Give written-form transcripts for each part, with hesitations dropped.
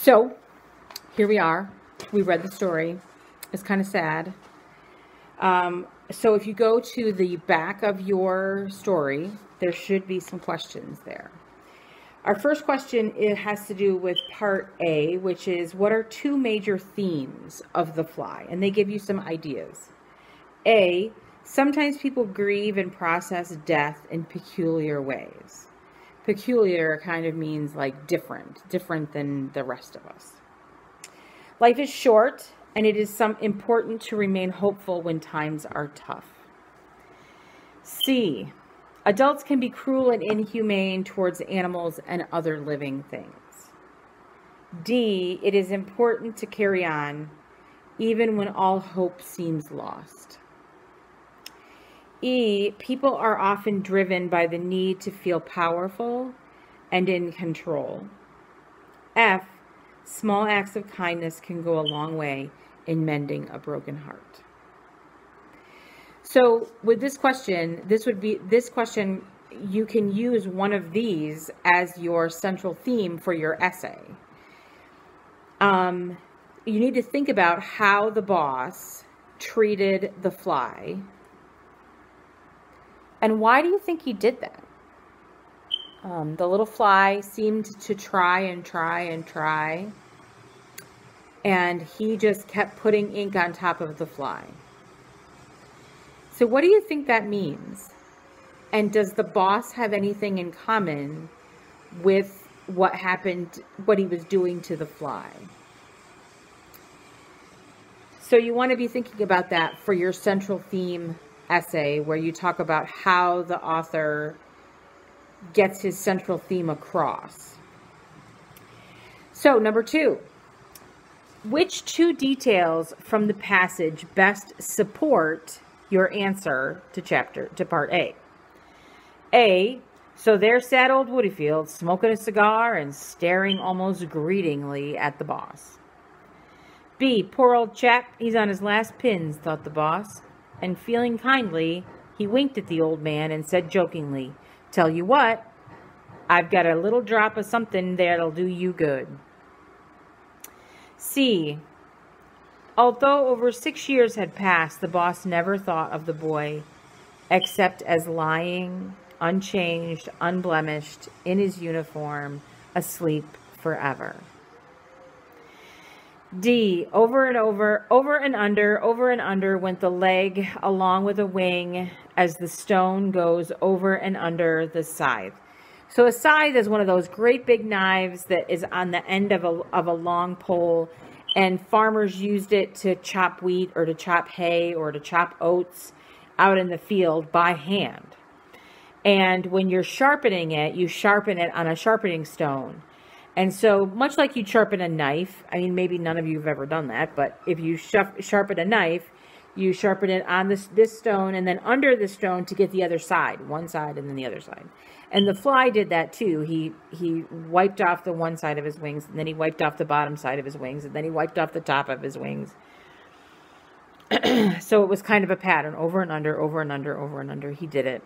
So here we are. We read the story. It's kind of sad. So if you go to the back of your story, there should be some questions there. Our first question, it has to do with part A, which is what are two major themes of The Fly? And they give you some ideas. A, sometimes people grieve and process death in peculiar ways. Peculiar kind of means like different than the rest of us. Life is short, and it is important to remain hopeful when times are tough. C, adults can be cruel and inhumane towards animals and other living things. D, it is important to carry on even when all hope seems lost. E, people are often driven by the need to feel powerful and in control. F, small acts of kindness can go a long way in mending a broken heart. So with this question, you can use one of these as your central theme for your essay. You need to think about how the boss treated the fly. And why do you think he did that? The little fly seemed to try and try and try. And he just kept putting ink on top of the fly. So what do you think that means? And does the boss have anything in common with what happened, what he was doing to the fly? So you want to be thinking about that for your central theme essay, where you talk about how the author gets his central theme across. So number 2, which two details from the passage best support your answer to part A? A, so there sat old Woodyfield smoking a cigar and staring almost greetingly at the boss. B, poor old chap, he's on his last pins, thought the boss. And feeling kindly, he winked at the old man and said jokingly, tell you what, I've got a little drop of something that'll do you good. C, although over 6 years had passed, the boss never thought of the boy except as lying, unchanged, unblemished, in his uniform, asleep forever. D, over and under went the leg along with a wing as the stone goes over and under the scythe. So a scythe is one of those great big knives that is on the end of a long pole, and farmers used it to chop wheat or to chop hay or to chop oats out in the field by hand. And when you're sharpening it, you sharpen it on a sharpening stone. And so much like you sharpen a knife, I mean, maybe none of you have ever done that, but if you sharpen a knife, you sharpen it on this stone and then under the stone to get the other side, one side and then the other side. And the fly did that too. He wiped off the one side of his wings, and then he wiped off the bottom side of his wings, and then he wiped off the top of his wings. So it was kind of a pattern, over and under, over and under, over and under. He did it.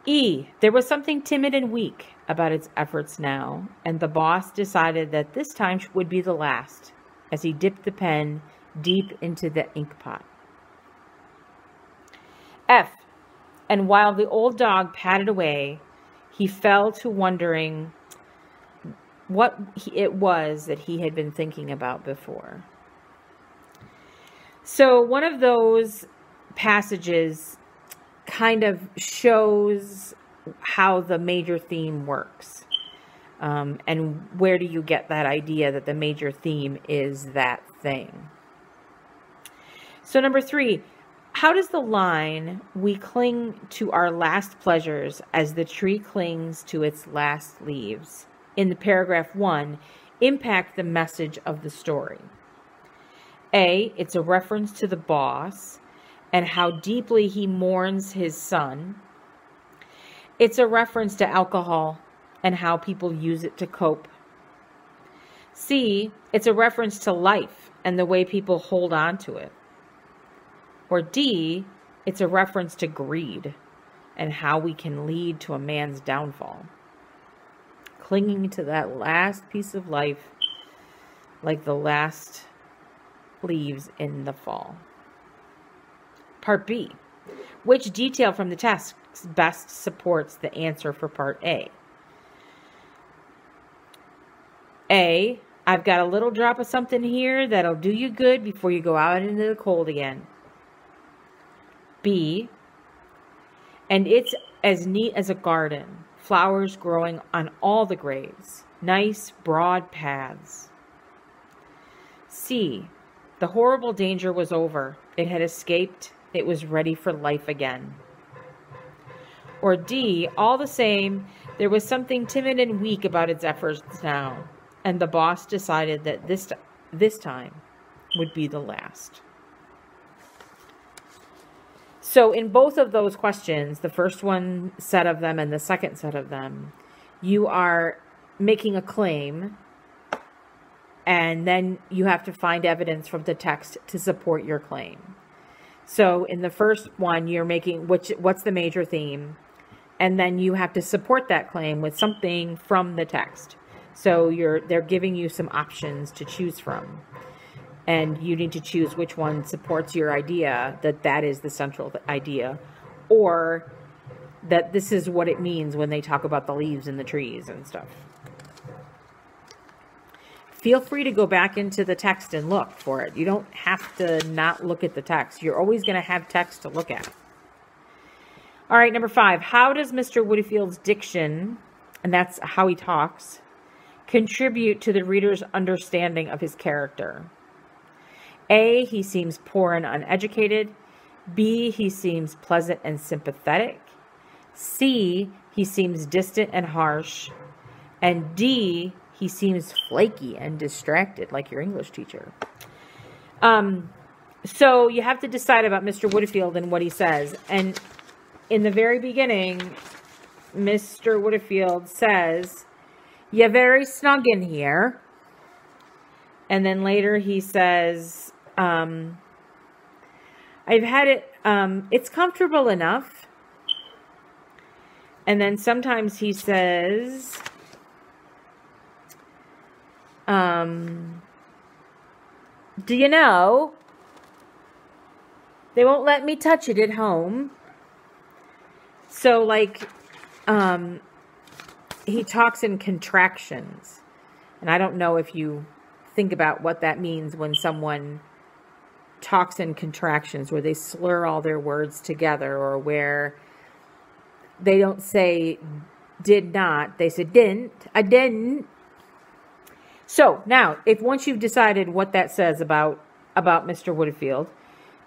E, there was something timid and weak about its efforts now, and the boss decided that this time would be the last, as he dipped the pen deep into the ink pot. F, and while the old dog padded away, he fell to wondering what it was that he had been thinking about before. So one of those passages kind of shows how the major theme works. And where do you get that idea that the major theme is that thing? So number 3, how does the line, we cling to our last pleasures as the tree clings to its last leaves, in the paragraph 1, impact the message of the story? A, it's a reference to the boss and how deeply he mourns his son. It's a reference to alcohol and how people use it to cope. C, it's a reference to life and the way people hold on to it. Or D, it's a reference to greed and how we can lead to a man's downfall. clinging to that last piece of life like the last leaves in the fall. Part B. Which detail from the text best supports the answer for part A? A, I've got a little drop of something here that'll do you good before you go out into the cold again. B, and it's as neat as a garden, flowers growing on all the graves, nice broad paths. C, the horrible danger was over. It had escaped. It was ready for life again. Or D, all the same, there was something timid and weak about its efforts now, and the boss decided that this time would be the last. So in both of those questions, the first one set of them and the second set of them, you are making a claim, and then you have to find evidence from the text to support your claim. So in the first one, you're making what's the major theme, and then you have to support that claim with something from the text. So they're giving you some options to choose from, and you need to choose which one supports your idea that is the central idea, or that this is what it means when they talk about the leaves and the trees and stuff. Feel free to go back into the text and look for it. You don't have to not look at the text. You're always going to have text to look at. All right, number 5. How does Mr. Woodfield's diction, and that's how he talks, contribute to the reader's understanding of his character? A, he seems poor and uneducated. B, he seems pleasant and sympathetic. C, he seems distant and harsh. And D, he seems flaky and distracted, like your English teacher. So you have to decide about Mr. Woodfield and what he says. And in the very beginning, Mr. Woodfield says, "You're very snug in here." And then later he says, "I've had it, it's comfortable enough." And then sometimes he says, "Do you know, they won't let me touch it at home." So like, he talks in contractions. And I don't know if you think about what that means when someone talks in contractions, where they slur all their words together, or where they don't say did not, they say didn't, I didn't. So now, if once you've decided what that says about Mr. Woodfield,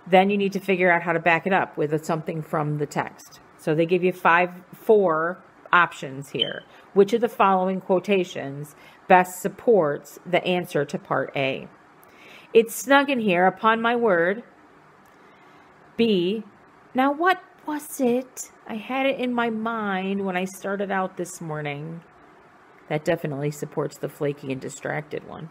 then you need to figure out how to back it up with something from the text. So they give you 4 options here. Which of the following quotations best supports the answer to part A? "It's snug in here, upon my word." B, "Now what was it? I had it in my mind when I started out this morning." That definitely supports the flaky and distracted one.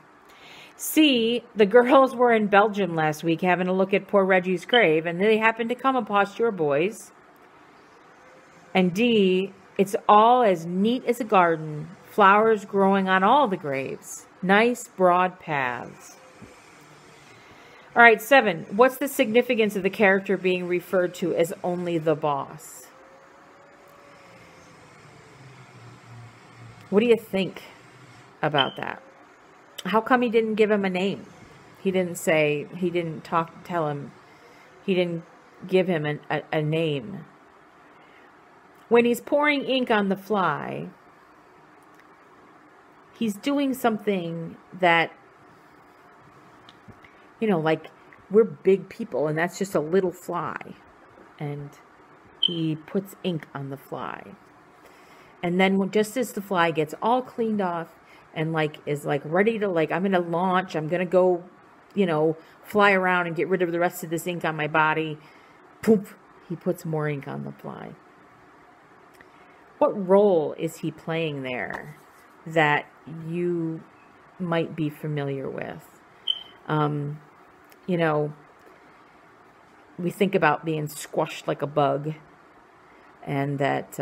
C, "The girls were in Belgium last week having a look at poor Reggie's grave, and they happened to come across your boys." And D, "It's all as neat as a garden, flowers growing on all the graves, nice broad paths." All right, 7. What's the significance of the character being referred to as only the boss? What do you think about that? How come he didn't give him a name? He didn't say, he didn't tell him, he didn't give him a name. When he's pouring ink on the fly, he's doing something that, you know, like, we're big people and that's just a little fly. And he puts ink on the fly. And then just as the fly gets all cleaned off and is ready to, I'm going to launch, I'm going to go, fly around and get rid of the rest of this ink on my body, poof, he puts more ink on the fly. What role is he playing there that you might be familiar with? We think about being squashed like a bug, and that,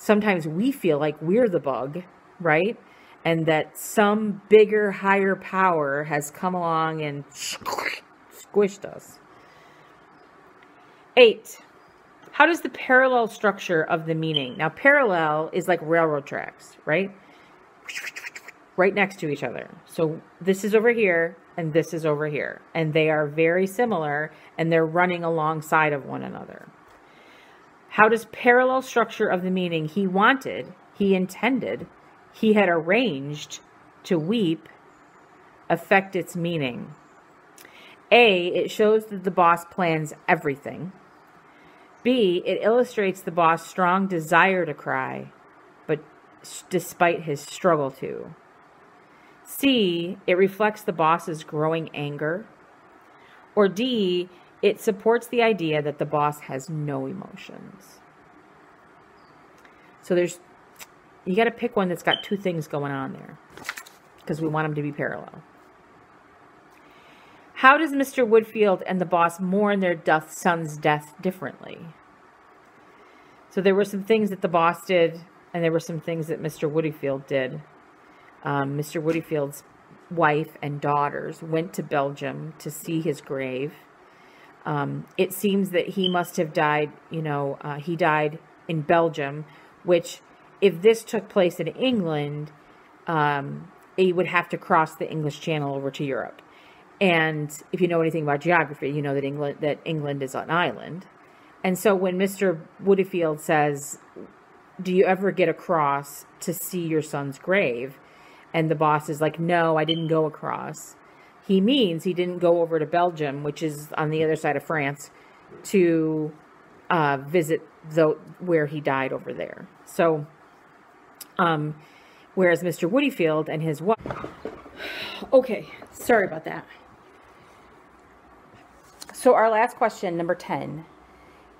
sometimes we feel like we're the bug, right? And that some bigger, higher power has come along and squished us. 8. How does the parallel structure of the meaning? Now, parallel is like railroad tracks, right? Right next to each other. So this is over here and this is over here. And they are very similar and they're running alongside of one another. How does parallel structure of the meaning he wanted, he intended, he had arranged to weep affect its meaning? A, it shows that the boss plans everything. B, it illustrates the boss' strong desire to cry, but despite his struggle to. C, it reflects the boss's growing anger. Or D, it supports the idea that the boss has no emotions. So you got to pick one that's got two things going on there, because we want them to be parallel. How does Mr. Woodfield and the boss mourn their son's death differently? So there were some things that the boss did, and there were some things that Mr. Woodfield did. Mr. Woodfield's wife and daughters went to Belgium to see his grave. It seems that he must have died, he died in Belgium, which if this took place in England, he would have to cross the English Channel over to Europe. And if you know anything about geography, you know that England is an island. And so when Mr. Woodfield says, do you ever get across to see your son's grave? And the boss is like, no, I didn't go across. He means he didn't go over to Belgium, which is on the other side of France, to visit where he died over there. So, whereas Mr. Woodfield and his wife... Okay, sorry about that. So our last question, number 10,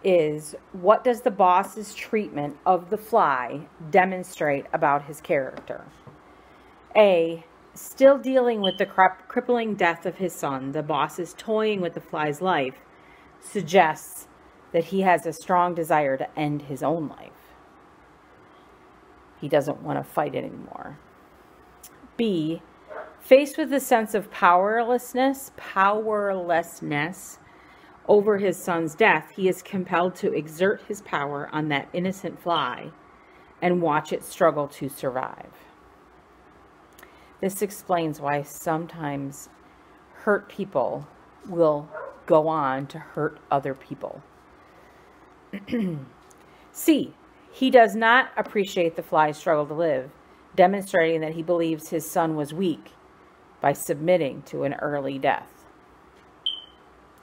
is what does the boss's treatment of the fly demonstrate about his character? A, still dealing with the crippling death of his son, the boss is toying with the fly's life, suggests that he has a strong desire to end his own life. He doesn't want to fight anymore. B, faced with the sense of powerlessness over his son's death, he is compelled to exert his power on that innocent fly and watch it struggle to survive. This explains why sometimes hurt people will go on to hurt other people. C, he does not appreciate the fly's struggle to live, demonstrating that he believes his son was weak by submitting to an early death.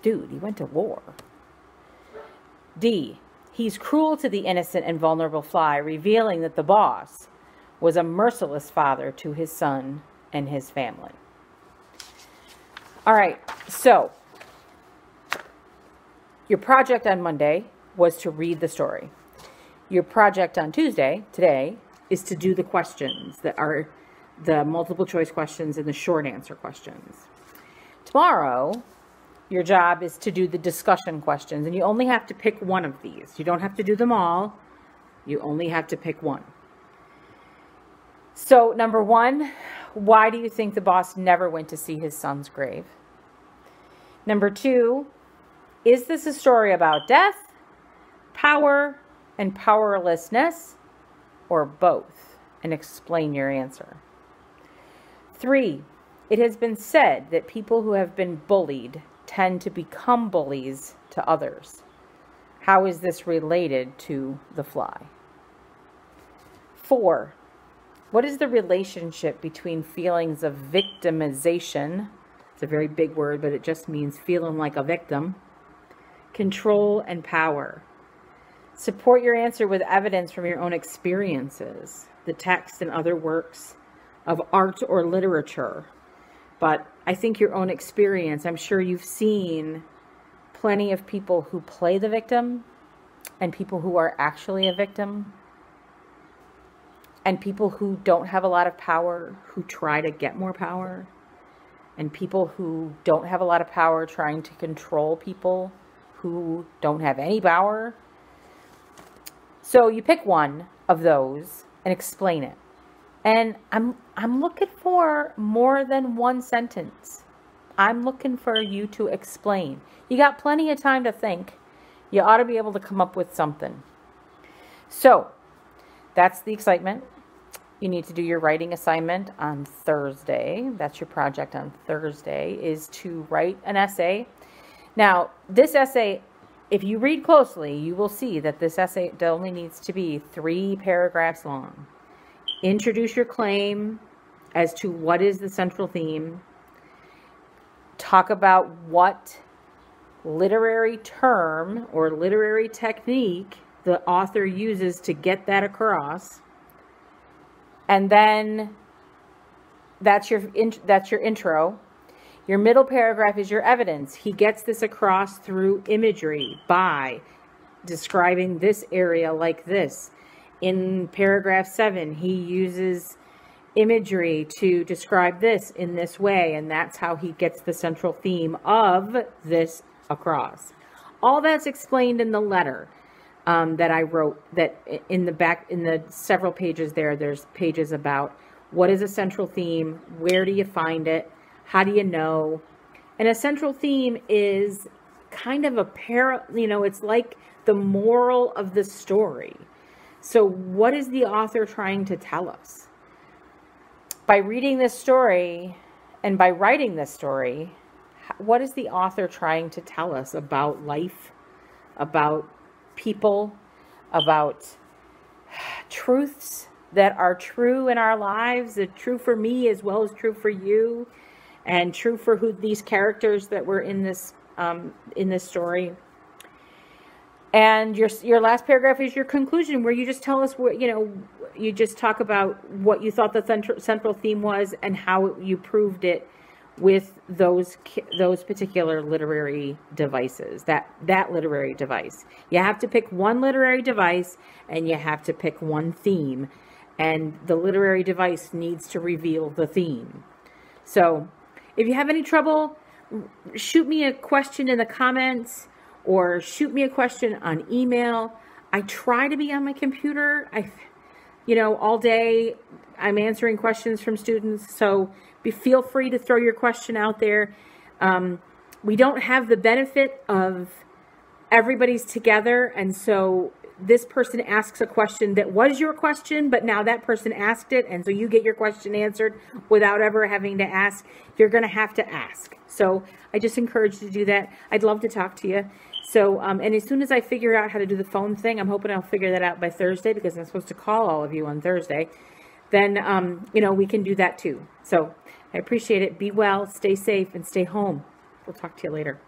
Dude, he went to war. D, he's cruel to the innocent and vulnerable fly, revealing that the boss was a merciless father to his son and his family. All right, so your project on Monday was to read the story. Your project on Tuesday, today, is to do the questions that are the multiple choice questions and the short answer questions. Tomorrow, your job is to do the discussion questions, and you only have to pick one of these. You don't have to do them all. You only have to pick one. So, number 1, why do you think the boss never went to see his son's grave? Number 2, is this a story about death, power, and powerlessness, or both? And explain your answer. 3, it has been said that people who have been bullied tend to become bullies to others. How is this related to the fly? 4, what is the relationship between feelings of victimization, it's a very big word, but it just means feeling like a victim, control, and power? Support your answer with evidence from your own experiences, the text and other works of art or literature. But I think your own experience, I'm sure you've seen plenty of people who play the victim and people who are actually a victim and people who don't have a lot of power, who try to get more power, and people who don't have a lot of power trying to control people who don't have any power. So you pick one of those and explain it. And I'm looking for more than one sentence. I'm looking for you to explain. You got plenty of time to think. You ought to be able to come up with something. So that's the excitement. You need to do your writing assignment on Thursday. That's your project on Thursday, is to write an essay. Now, this essay, if you read closely, you will see that this essay only needs to be 3 paragraphs long. Introduce your claim as to what is the central theme. Talk about what literary term or literary technique the author uses to get that across. And then that's your intro. Your middle paragraph is your evidence. He gets this across through imagery by describing this area like this. In paragraph 7, he uses imagery to describe this in this way, and that's how he gets the central theme of this across. All that's explained in the letter that I wrote, that in the back, in the several pages there's pages about what is a central theme, where do you find it, how do you know. And a central theme is kind of it's like the moral of the story. So what is the author trying to tell us? By reading this story and by writing this story, what is the author trying to tell us about life, about people, about truths that are true in our lives, that are true for me as well as true for you, and true for who these characters that were in this story. And your last paragraph is your conclusion, where you just tell us what, you just talk about what you thought the central theme was and how you proved it with those particular literary devices, that literary device. You have to pick one literary device and you have to pick one theme, and the literary device needs to reveal the theme. So if you have any trouble, shoot me a question in the comments or shoot me a question on email. I try to be on my computer. All day I'm answering questions from students, so feel free to throw your question out there. We don't have the benefit of everybody's together, and so this person asks a question that was your question, but now that person asked it, and so you get your question answered without ever having to ask. You're going to have to ask. So I just encourage you to do that. I'd love to talk to you. So, and as soon as I figure out how to do the phone thing, I'm hoping I'll figure that out by Thursday, because I'm supposed to call all of you on Thursday. Then, we can do that too. So I appreciate it. Be well, stay safe, and stay home. We'll talk to you later.